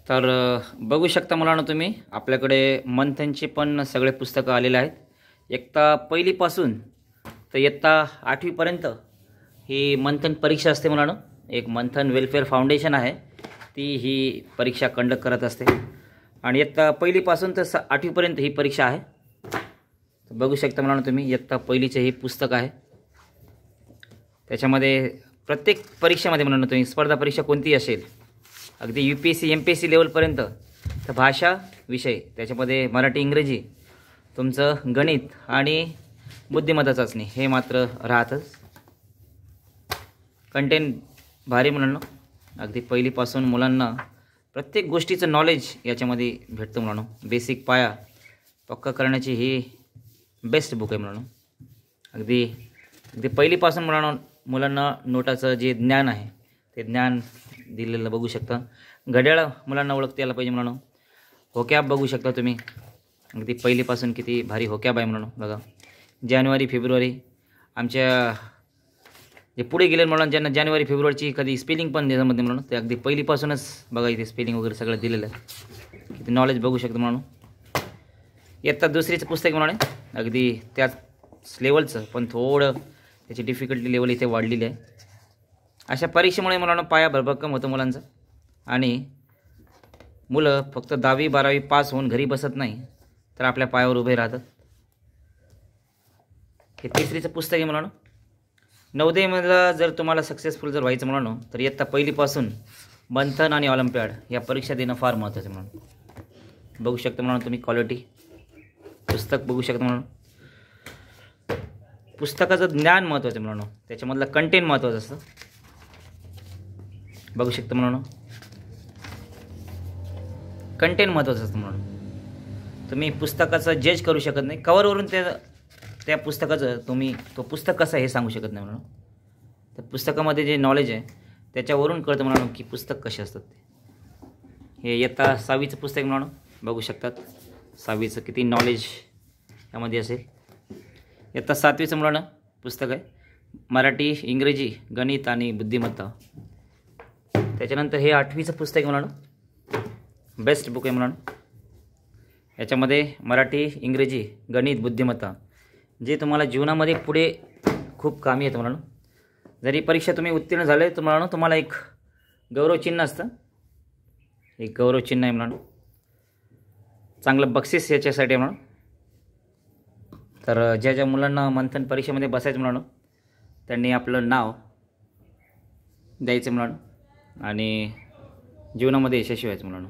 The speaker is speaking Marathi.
तर बघू शकता मुलांनो, तुम्ही आपल्याकडे मंथनचे पण सगळे पुस्तकं आलेले आहेत. इयत्ता पहिलीपासून तर इयत्ता 8वी पर्यंत ही मंथन परीक्षा असते मुलांनो. एक मंथन वेलफेअर फाउंडेशन आहे, ती ही परीक्षा कंडक्ट करत असते. आणि इयत्ता पहिलीपासून तर 8वी पर्यंत ही परीक्षा आहे. तर बघू शकता मुलांनो, तुम्ही इयत्ता पहिलीचे हे पुस्तक आहे. त्याच्यामध्ये प्रत्येक परीक्षेमध्ये मुलांनो, तुम्ही स्पर्धा परीक्षा कोणतीही असेल, अगदी UPSC MPSC लेवलपर्यंत, तर भाषा विषय त्याच्यामध्ये मराठी इंग्रजी, तुमचं गणित आणि बुद्धिमत्ता चाचणी हे मात्र राहतच. कंटेंट भारी मुलांनो, अगदी पहिलीपासून मुलांना प्रत्येक गोष्टीचं नॉलेज याच्यामध्ये भेटतं मुलांनो. बेसिक पाया पक्का करण्याची ही बेस्ट बुक आहे मुलांनो. अगदी पहिलीपासून मुलांना नोटाचं जे ज्ञान आहे ते ज्ञान दिलेलं बघू शकता. घड्याळ मुलांना ओळखता यायला पाहिजे मुलांनो. होकॅब बघू शकता तुम्ही, अगदी पहिलीपासून किती भारी होकॅब आहे मुलांनो. बघा, जानेवारी फेब्रुवारी आमच्या जे पुढे गेले मुलांना, ज्यांना जानेवारी फेब्रुवारीची कधी स्पेलिंग पण त्याच्यामध्ये मुलांनो, ते अगदी पहिलीपासूनच बघा इथे स्पेलिंग वगैरे सगळं दिलेलं आहे. किती नॉलेज बघू शकतो मुलांनो. इयत्ता दुसरीचं पुस्तक मुलांनो, अगदी त्याच लेवलचं, पण थोडं त्याची डिफिकल्टी लेवल इथे वाढलेली आहे. अशा परीक्षेमुळे मुलांना पाया भरभक्कम होतं मुलांचा. आणि मुलं फक्त 10वी 12वी पास होऊन घरी बसत नाही, तर आपल्या पायावर उभे राहतात. हे तिसरीचं पुस्तक आहे मुलांनो. नवोदयमध्ये जर तुम्हाला सक्सेसफुल जर व्हायचं मुलांनो, तर इयत्ता पहिलीपासून मंथन आणि ऑलिम्पियाड या परीक्षा देणं फार महत्त्वाचं आहे मुलांनो. बघू शकता मुलांनो, तुम्ही क्वालिटी पुस्तक बघू शकता मुलांनो. पुस्तकाचं ज्ञान महत्त्वाचं आहे मुलांनो, त्याच्यामधलं कंटेंट महत्त्वाचं असतं. बघू शकता मुलांनो, कंटेंट महत्त्वाचं असतं मुलांनो. तुम्ही पुस्तकाचं जज करू शकत नाही कवरवरून, त्या पुस्तकाचं तुम्ही तो पुस्तक कसं आहे हे सांगू शकत नाही मुलांनो. त्या पुस्तकामध्ये जे नॉलेज आहे त्याच्यावरून कळतं मुलांनो की पुस्तक कसे असतात ते. हे इयत्ता 6वीचं पुस्तक मुलांनो, बघू शकतात 6वीचं किती नॉलेज यामध्ये असेल. इयत्ता 7वीचं मुलांनो पुस्तक आहे, मराठी इंग्रजी गणित आणि बुद्धिमत्ता. त्याच्यानंतर हे 8वीचं पुस्तक आहे मुलांनो, बेस्ट बुक आहे मुलांनो. याच्यामध्ये मराठी इंग्रजी गणित बुद्धिमत्ता जे तुम्हाला जीवनामध्ये पुढे खूप कामी येतं मुलांनो. जरी परीक्षा तुम्ही उत्तीर्ण झाले तर मुलांनो, तुम्हाला एक गौरवचिन्ह असतं, एक गौरवचिन्ह आहे मुलांनो. चांगलं बक्षीस याच्यासाठी आहे मुलांनो. तर ज्या मुलांना मंथन परीक्षेमध्ये बसायचं मुलांनो, त्यांनी आपलं नाव द्यायचं मुलांनो आणि जीवनामध्ये यशस्वी व्हायचं मुलांनो.